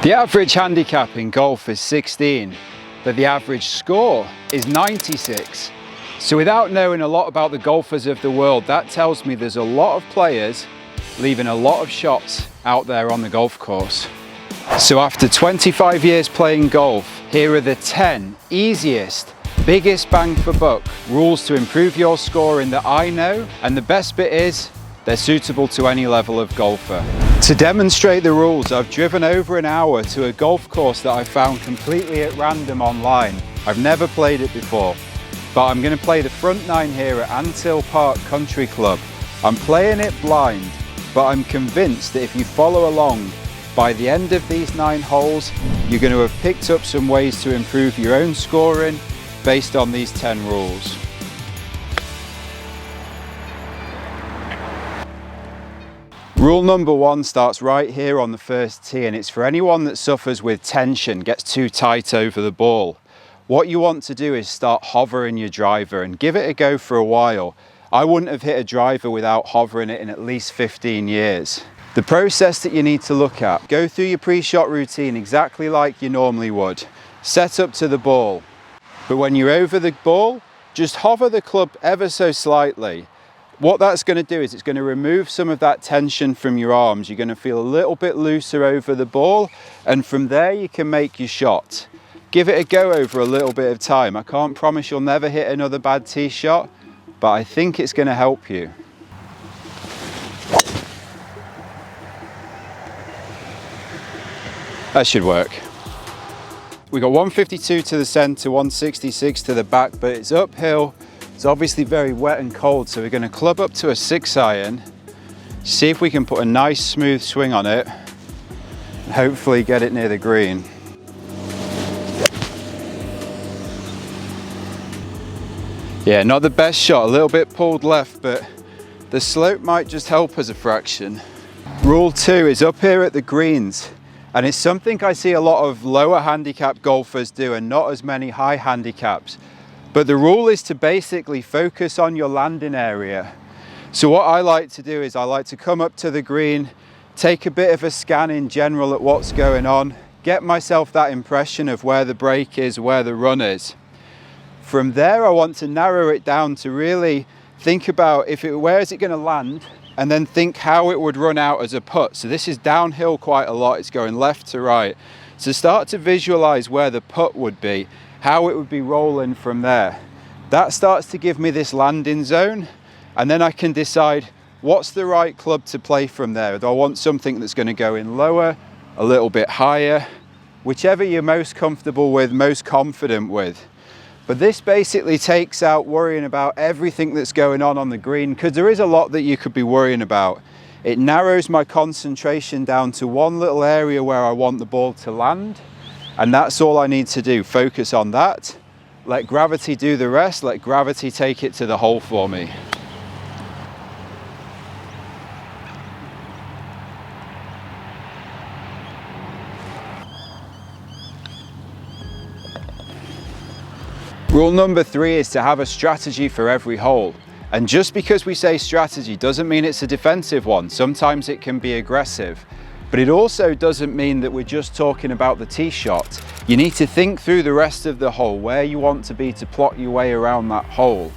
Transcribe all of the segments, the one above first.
The average handicap in golf is 16, but the average score is 96. So without knowing a lot about the golfers of the world, that tells me there's a lot of players leaving a lot of shots out there on the golf course. So after 25 years playing golf, here are the 10 easiest, biggest bang for buck rules to improve your scoring that I know, and the best bit is they're suitable to any level of golfer. To demonstrate the rules, I've driven over an hour to a golf course that I found completely at random online. I've never played it before, but I'm going to play the front nine here at Antill Park Country Club. I'm playing it blind, but I'm convinced that if you follow along, by the end of these 9 holes, you're going to have picked up some ways to improve your own scoring based on these 10 rules. Rule number 1 starts right here on the first tee, and it's for anyone that suffers with tension, gets too tight over the ball. What you want to do is start hovering your driver and give it a go for a while. I wouldn't have hit a driver without hovering it in at least 15 years. The process that you need to look at: go through your pre-shot routine exactly like you normally would. Set up to the ball. But when you're over the ball, just hover the club ever so slightly. What that's going to do is it's going to remove some of that tension from your arms. You're going to feel a little bit looser over the ball, and from there you can make your shot. Give it a go over a little bit of time. I can't promise you'll never hit another bad tee shot, but I think it's going to help you. That should work. We got 152 to the centre, 166 to the back, but it's uphill. It's obviously very wet and cold, so we're going to club up to a 6-iron, see if we can put a nice smooth swing on it, and hopefully get it near the green. Yeah, not the best shot, a little bit pulled left, but the slope might just help us a fraction. Rule 2 is up here at the greens, and it's something I see a lot of lower handicap golfers do and not as many high handicaps. But the rule is to basically focus on your landing area. So what I like to do is I like to come up to the green, take a bit of a scan in general at what's going on, get myself that impression of where the break is, where the run is. From there, I want to narrow it down to really think about where is it going to land, and then think how it would run out as a putt. So this is downhill quite a lot, it's going left to right. So start to visualize where the putt would be, how it would be rolling from there. That starts to give me this landing zone, and then I can decide what's the right club to play from there. Do I want something that's going to go in lower, a little bit higher, whichever you're most comfortable with, most confident with. But this basically takes out worrying about everything that's going on the green, because there is a lot that you could be worrying about. It narrows my concentration down to one little area where I want the ball to land, and that's all I need to do. Focus on that, let gravity do the rest, let gravity take it to the hole for me. Rule number 3 is to have a strategy for every hole. And just because we say strategy doesn't mean it's a defensive one. Sometimes it can be aggressive. But it also doesn't mean that we're just talking about the tee shot. You need to think through the rest of the hole, where you want to be to plot your way around that hole.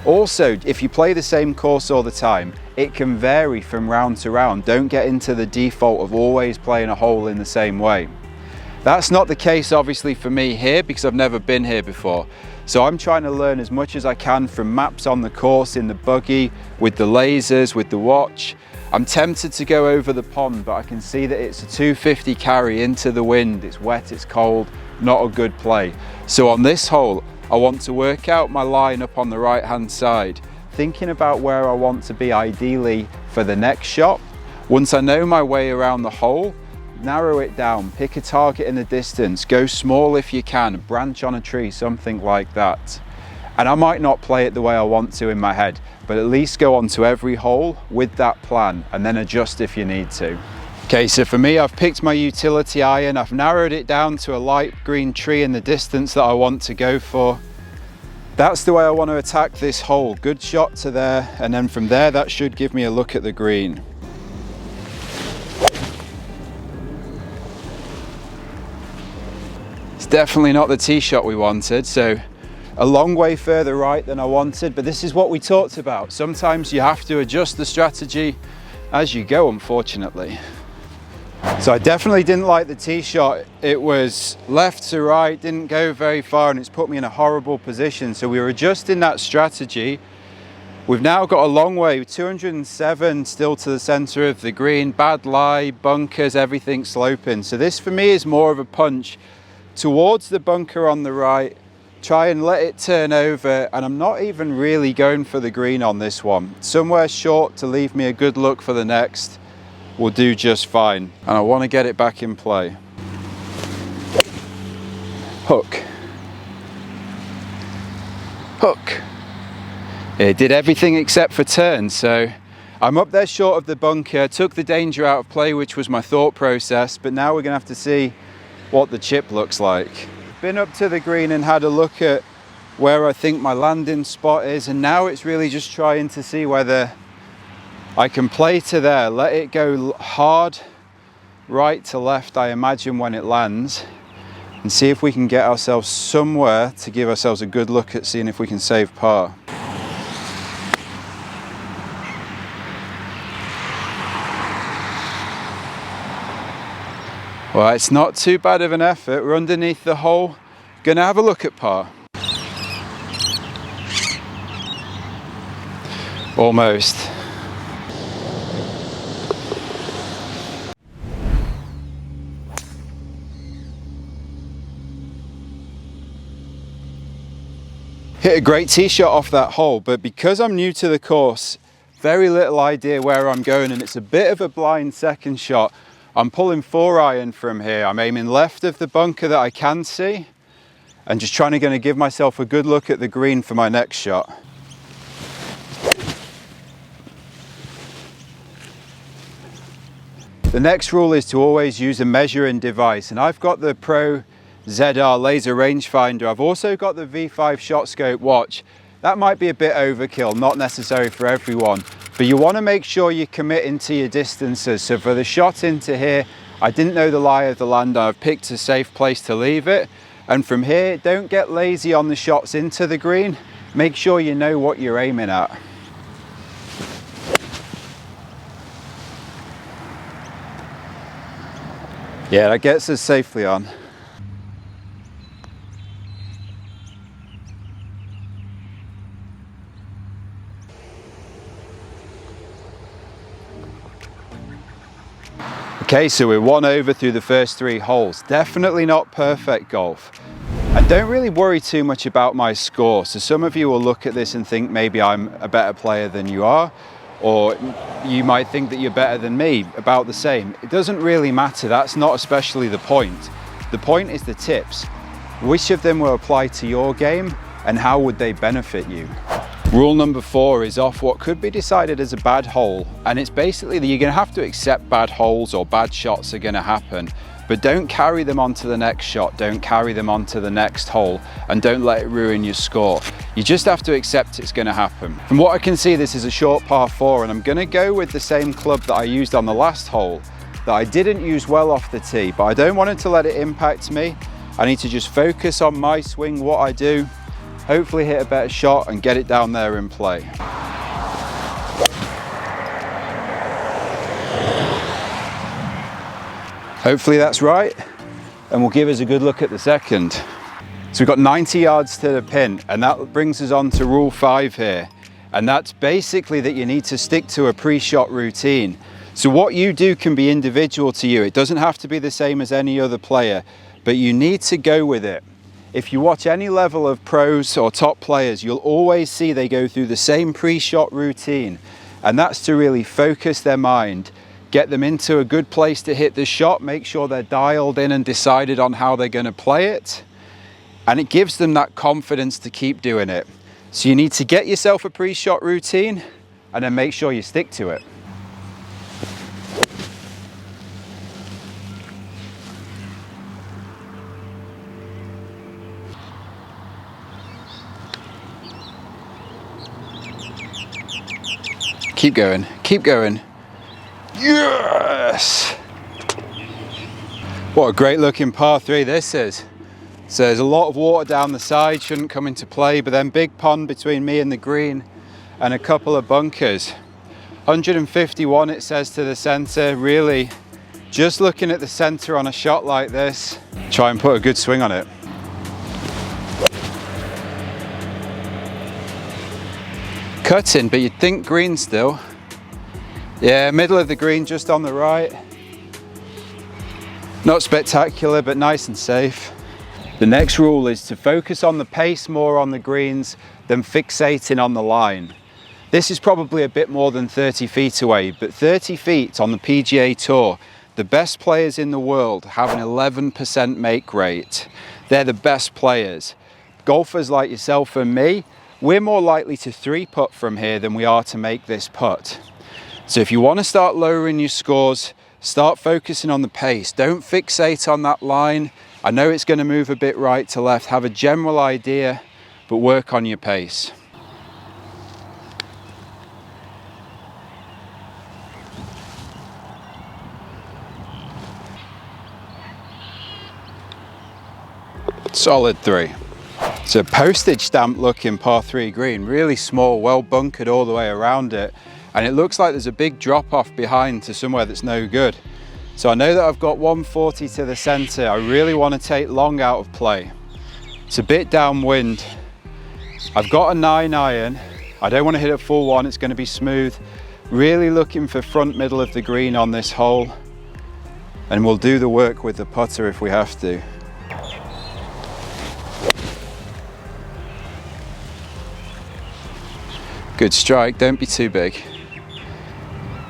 Also, if you play the same course all the time, it can vary from round to round. Don't get into the default of always playing a hole in the same way. That's not the case obviously for me here, because I've never been here before. So I'm trying to learn as much as I can from maps on the course, in the buggy, with the lasers, with the watch. I'm tempted to go over the pond, but I can see that it's a 250 carry into the wind. It's wet, it's cold, not a good play. So on this hole, I want to work out my line up on the right hand side, thinking about where I want to be ideally for the next shot. Once I know my way around the hole, narrow it down, pick a target in the distance, go small if you can, branch on a tree, something like that. And I might not play it the way I want to in my head, but at least go on to every hole with that plan and then adjust if you need to. Okay, so for me, I've picked my utility iron, I've narrowed it down to a light green tree in the distance that I want to go for. That's the way I want to attack this hole. Good shot to there, and then from there, that should give me a look at the green. It's definitely not the tee shot we wanted, so a long way further right than I wanted, but this is what we talked about. Sometimes you have to adjust the strategy as you go, unfortunately. So I definitely didn't like the tee shot. It was left to right, didn't go very far, and it's put me in a horrible position. So we were adjusting that strategy. We've now got a long way, 207 still to the center of the green, bad lie, bunkers, everything sloping. So this for me is more of a punch towards the bunker on the right, try and let it turn over, and I'm not even really going for the green on this one. Somewhere short to leave me a good look for the next will do just fine, and I want to get it back in play. Hook. Hook. It did everything except for turn, so I'm up there short of the bunker, took the danger out of play, which was my thought process, but now we're gonna have to see what the chip looks like. Been up to the green and had a look at where I think my landing spot is, and now it's really just trying to see whether I can play to there, let it go hard right to left, I imagine, when it lands, and see if we can get ourselves somewhere to give ourselves a good look at seeing if we can save par. Well, it's not too bad of an effort. We're underneath the hole. Gonna have a look at par. Almost. Hit a great tee shot off that hole, but because I'm new to the course, very little idea where I'm going, and it's a bit of a blind second shot. I'm pulling 4-iron from here. I'm aiming left of the bunker that I can see and just trying to give myself a good look at the green for my next shot. The next rule is to always use a measuring device, and I've got the Pro ZR laser rangefinder. I've also got the V5 shot scope watch. That might be a bit overkill, not necessary for everyone, but you want to make sure you're committing to your distances. So for the shot into here, I didn't know the lie of the land. I've picked a safe place to leave it. And from here, don't get lazy on the shots into the green. Make sure you know what you're aiming at. Yeah, that gets us safely on. Okay, so we're 1 over through the first 3 holes. Definitely not perfect golf. And don't really worry too much about my score. So some of you will look at this and think maybe I'm a better player than you are, or you might think that you're better than me, about the same. It doesn't really matter. That's not especially the point. The point is the tips. Which of them will apply to your game and how would they benefit you? Rule number 4 is off what could be decided as a bad hole, and it's basically that you're going to have to accept bad holes or bad shots are going to happen, but don't carry them onto the next shot, don't carry them onto the next hole, and don't let it ruin your score. You just have to accept it's going to happen. From what I can see, this is a short par 4, and I'm going to go with the same club that I used on the last hole that I didn't use well off the tee, but I don't want it to let it impact me. I need to just focus on my swing, what I do, hopefully hit a better shot and get it down there in play. Hopefully that's right, and we'll give us a good look at the second. So we've got 90 yards to the pin, and that brings us on to rule 5 here. And that's basically that you need to stick to a pre-shot routine. So what you do can be individual to you. It doesn't have to be the same as any other player, but you need to go with it. If you watch any level of pros or top players, you'll always see they go through the same pre-shot routine. And that's to really focus their mind, get them into a good place to hit the shot, make sure they're dialed in and decided on how they're going to play it. And it gives them that confidence to keep doing it. So you need to get yourself a pre-shot routine and then make sure you stick to it. Keep going, keep going. Yes! What a great looking par 3 this is. So there's a lot of water down the side, shouldn't come into play, but then big pond between me and the green and a couple of bunkers. 151 it says to the center. Really just looking at the center on a shot like this, try and put a good swing on it. Cutting, but you'd think green still. Yeah, middle of the green, just on the right. Not spectacular, but nice and safe. The next rule is to focus on the pace more on the greens than fixating on the line. This is probably a bit more than 30 feet away, but 30 feet on the PGA Tour, the best players in the world have an 11% make rate. They're the best players. Golfers like yourself and me, we're more likely to 3-putt from here than we are to make this putt. So if you want to start lowering your scores, start focusing on the pace. Don't fixate on that line. I know it's going to move a bit right to left. Have a general idea, but work on your pace. Solid 3. It's a postage stamp looking par 3 green, really small, well bunkered all the way around it. And it looks like there's a big drop off behind to somewhere that's no good. So I know that I've got 140 to the center. I really want to take long out of play. It's a bit downwind. I've got a 9 iron. I don't want to hit a full one. It's going to be smooth. Really looking for front middle of the green on this hole. And we'll do the work with the putter if we have to. Good strike, don't be too big.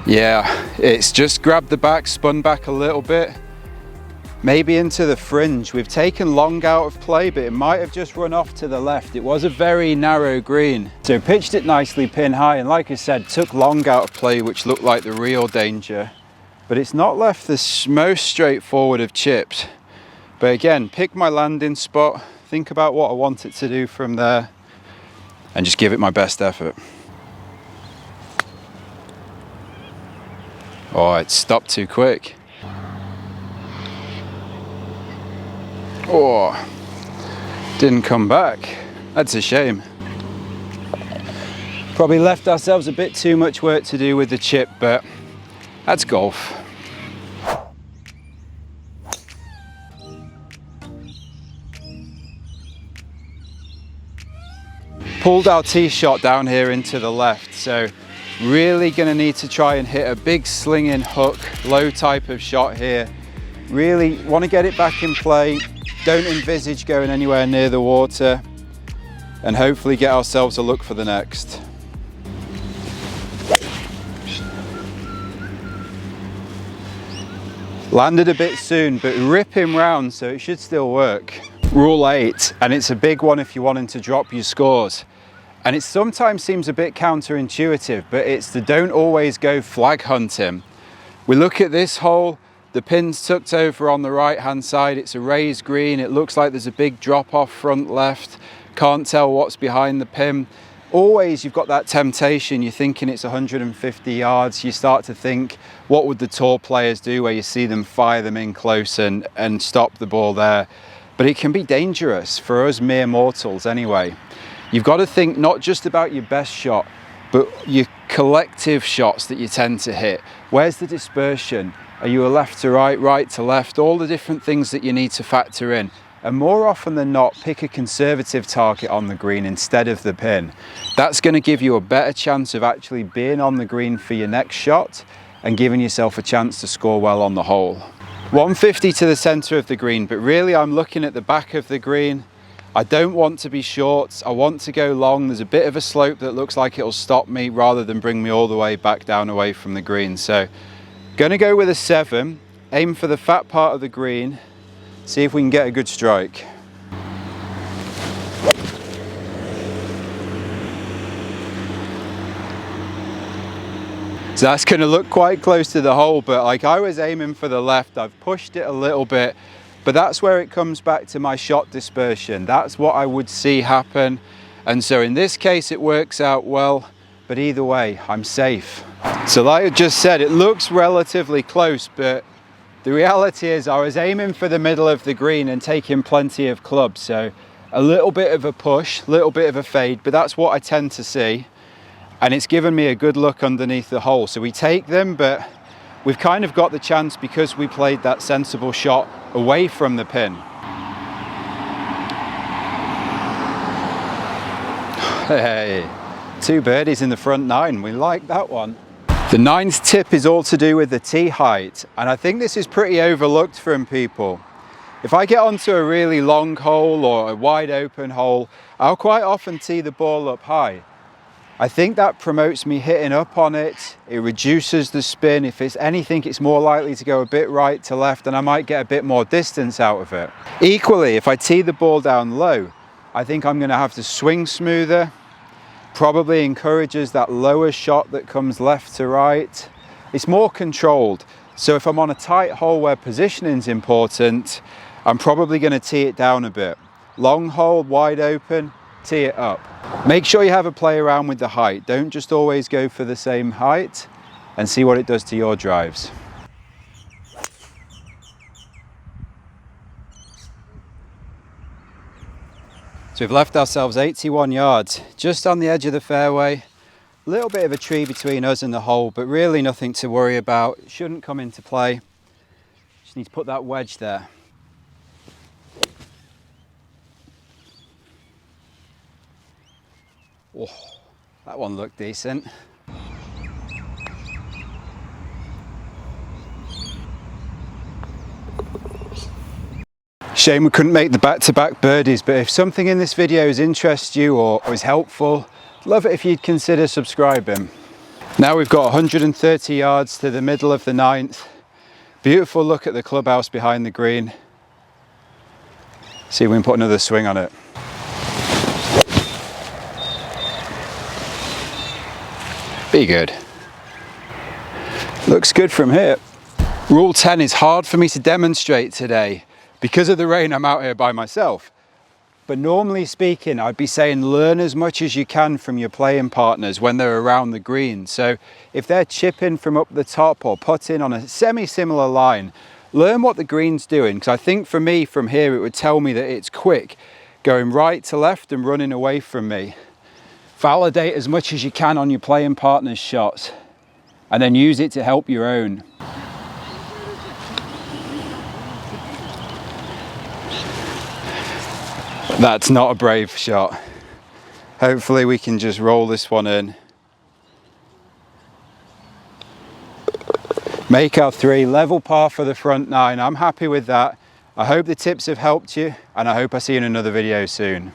Yeah, it's just grabbed the back, spun back a little bit, maybe into the fringe. We've taken long out of play, but it might have just run off to the left. It was a very narrow green. So pitched it nicely pin high, and like I said, took long out of play, which looked like the real danger. But it's not left the most straightforward of chips. But again, pick my landing spot, think about what I want it to do from there, and just give it my best effort. Oh, it stopped too quick. Oh, didn't come back. That's a shame. Probably left ourselves a bit too much work to do with the chip, but that's golf. Pulled our tee shot down here into the left, so really going to need to try and hit a big slinging hook, low type of shot here. Really want to get it back in play. Don't envisage going anywhere near the water, and hopefully get ourselves a look for the next. Landed a bit soon, but rip him round, so it should still work. Rule 8, and it's a big one if you're wanting to drop your scores. And it sometimes seems a bit counterintuitive, but it's the don't always go flag hunting. We look at this hole, the pin's tucked over on the right hand side, it's a raised green, it looks like there's a big drop off front left, can't tell what's behind the pin. Always you've got that temptation, you're thinking it's 150 yards, you start to think, what would the tour players do, where you see them fire them in close and stop the ball there. But it can be dangerous for us mere mortals anyway. You've got to think not just about your best shot, but your collective shots that you tend to hit. Where's the dispersion? Are you a left to right, right to left? All the different things that you need to factor in. And more often than not, pick a conservative target on the green instead of the pin. That's going to give you a better chance of actually being on the green for your next shot and giving yourself a chance to score well on the hole. 150 to the center of the green, but really I'm looking at the back of the green. I don't want to be short, I want to go long. There's a bit of a slope that looks like it'll stop me rather than bring me all the way back down away from the green. So, gonna go with a 7, aim for the fat part of the green, see if we can get a good strike. So that's gonna look quite close to the hole, but like I was aiming for the left, I've pushed it a little bit. But that's where it comes back to my shot dispersion. That's what I would see happen. And so in this case, it works out well, but either way, I'm safe. So like I just said, it looks relatively close, but The reality is I was aiming for the middle of the green and taking plenty of clubs, so a little bit of a push, a little bit of a fade, but that's what I tend to see, and it's given me a good look underneath the hole. So we take them, but we've kind of got the chance because we played that sensible shot away from the pin. Hey, 2 birdies in the front 9, we like that one. The 9th tip is all to do with the tee height, and I think this is pretty overlooked from people. If I get onto a really long hole or a wide open hole, I'll quite often tee the ball up high. I think that promotes me hitting up on it, it reduces the spin. If it's anything, it's more likely to go a bit right to left, and I might get a bit more distance out of it. Equally, if I tee the ball down low, I think I'm going to have to swing smoother. Probably encourages that lower shot that comes left to right. It's more controlled. So if I'm on a tight hole where positioning is important, I'm probably going to tee it down a bit. Long hole, wide open, tee it up. Make sure you have a play around with the height. Don't just always go for the same height, and see what it does to your drives. So we've left ourselves 81 yards, just on the edge of the fairway. A little bit of a tree between us and the hole, but really nothing to worry about. It shouldn't come into play. Just need to put that wedge there. Oh, that one looked decent. Shame we couldn't make the back-to-back birdies, but if something in this video has interested you or was helpful, I'd love it if you'd consider subscribing. Now we've got 130 yards to the middle of the 9th. Beautiful look at the clubhouse behind the green. See if we can put another swing on it. Be good. Looks good from here. Rule 10 is hard for me to demonstrate today. Because of the rain, I'm out here by myself. But normally speaking, I'd be saying learn as much as you can from your playing partners when they're around the green. So if they're chipping from up the top or putting on a semi-similar line, learn what the green's doing. Because I think for me, from here, it would tell me that it's quick, going right to left and running away from me. Validate as much as you can on your playing partner's shots, and then use it to help your own. That's not a brave shot. Hopefully we can just roll this one in. Make our 3, level par for the front 9. I'm happy with that. I hope the tips have helped you, and I hope I see you in another video soon.